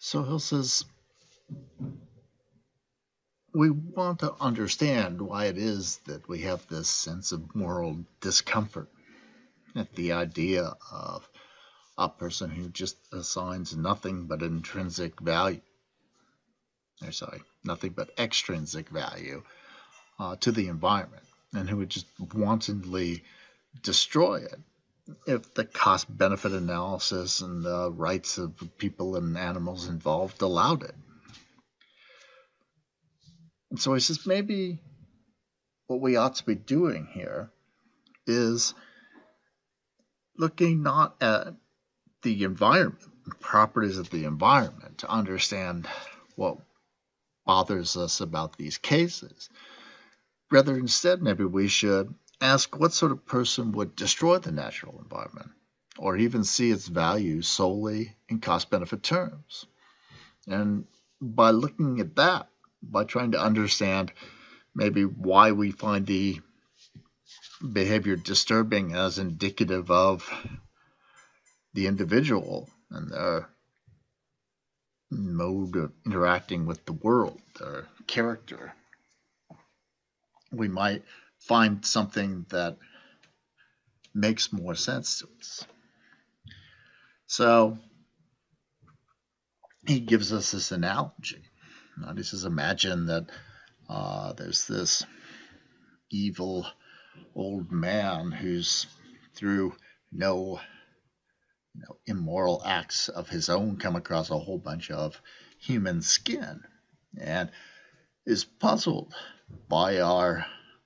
So Hill says we want to understand why it is that we have this sense of moral discomfort at the idea of a person who just assigns nothing but intrinsic value, or sorry, nothing but extrinsic value to the environment, and who would just wantonly destroy it if the cost benefit analysis and the rights of people and animals involved allowed it. And so he says maybe what we ought to be doing here is looking not at the environment, properties of the environment, to understand what bothers us about these cases. Rather, instead, maybe we should ask what sort of person would destroy the natural environment, or even see its value solely in cost benefit terms. And by looking at that, by trying to understand maybe why we find the behavior disturbing as indicative of the individual and their mode of interacting with the world, their character, we might find something that makes more sense to us. So he gives us this analogy. He says, imagine that there's this evil old man who's through no immoral acts of his own come across a whole bunch of human skin and is puzzled by our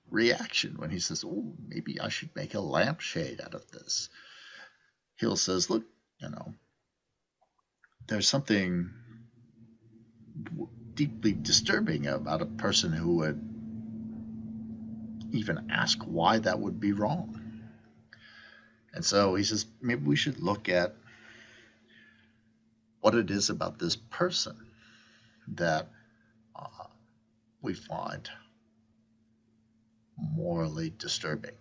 reaction when he says, oh, maybe I should make a lampshade out of this. Hill says, look, there's something deeply disturbing about a person who would even ask why that would be wrong. And so he says, maybe we should look at what it is about this person that we find morally disturbing.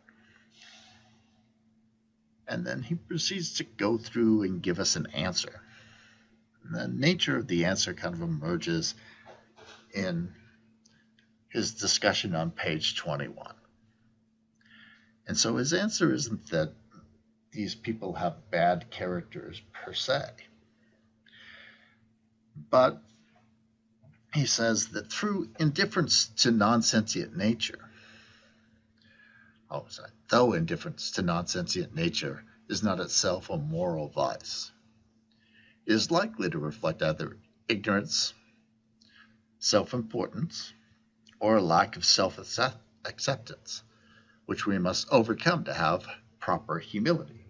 And then he proceeds to go through and give us an answer. And the nature of the answer kind of emerges in his discussion on page 21. And so his answer isn't that these people have bad characters per se, but he says that through indifference to non-sentient nature, though indifference to non-sentient nature is not itself a moral vice, it is likely to reflect either ignorance, self-importance, or a lack of self-acceptance, which we must overcome to have proper humility.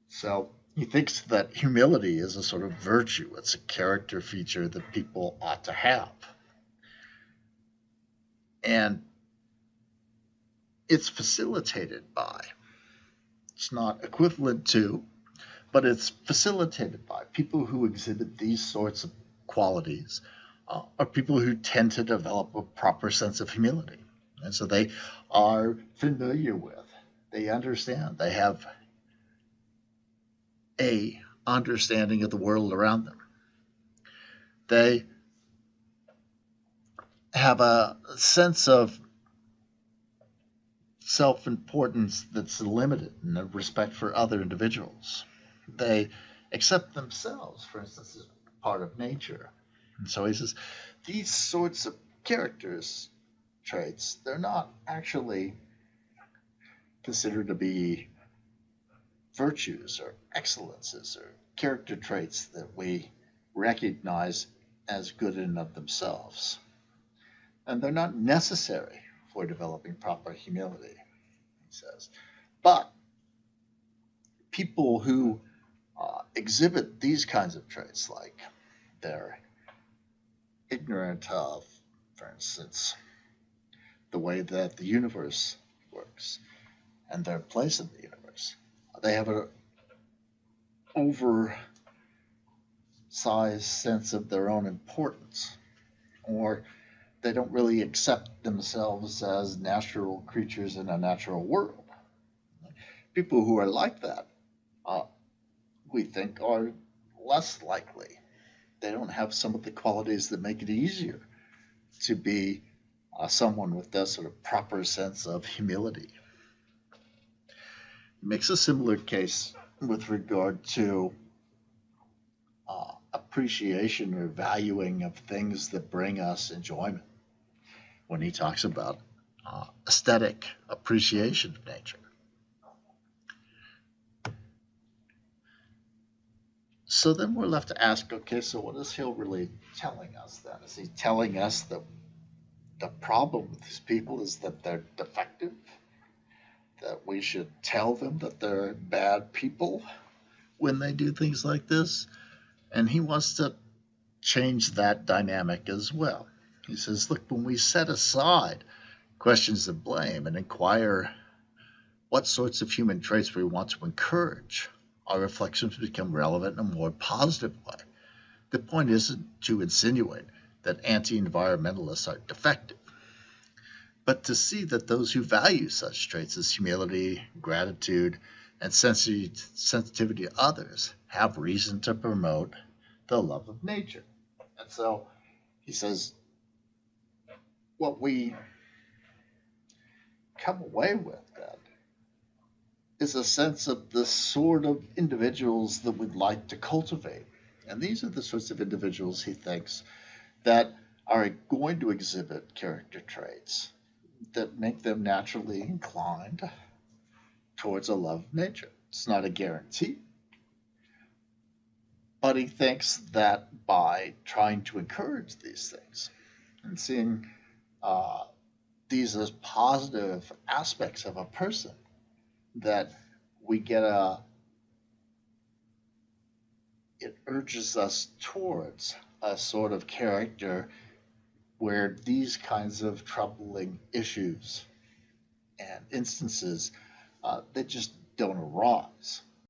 So he thinks that humility is a sort of virtue. It's a character feature that people ought to have. And it's facilitated by, it's not equivalent to, but it's facilitated by people who exhibit these sorts of qualities are people who tend to develop a proper sense of humility. And so they are familiar with, they understand, they have a understanding of the world around them. They have a sense of self-importance that's limited and a respect for other individuals. They accept themselves, for instance, as part of nature. And so he says, these sorts of characters traits, they're not actually considered to be virtues or excellences or character traits that we recognize as good in and of themselves. And they're not necessary for developing proper humility, he says. But people who exhibit these kinds of traits, like they're ignorant of, for instance, the way that the universe works and their place in the universe, they have an oversized sense of their own importance, or they don't really accept themselves as natural creatures in a natural world. People who are like that, we think, are less likely they don't have some of the qualities that make it easier to be someone with that sort of proper sense of humility. It makes a similar case with regard to appreciation or valuing of things that bring us enjoyment when he talks about aesthetic appreciation of nature. So then we're left to ask, okay, so what is Hill really telling us then? Is he telling us that the problem with these people is that they're defective? That we should tell them that they're bad people when they do things like this? And he wants to change that dynamic as well. He says, look, when we set aside questions of blame and inquire what sorts of human traits we want to encourage, our reflections become relevant in a more positive way. The point isn't to insinuate that anti-environmentalists are defective, but to see that those who value such traits as humility, gratitude, and sensitivity to others have reason to promote the love of nature. And so he says, what we come away with then is a sense of the sort of individuals that we'd like to cultivate. And these are the sorts of individuals he thinks that are going to exhibit character traits that make them naturally inclined towards a love of nature. It's not a guarantee, but he thinks that by trying to encourage these things and seeing these as positive aspects of a person, that we get it urges us towards a sort of character where these kinds of troubling issues and instances they just don't arise.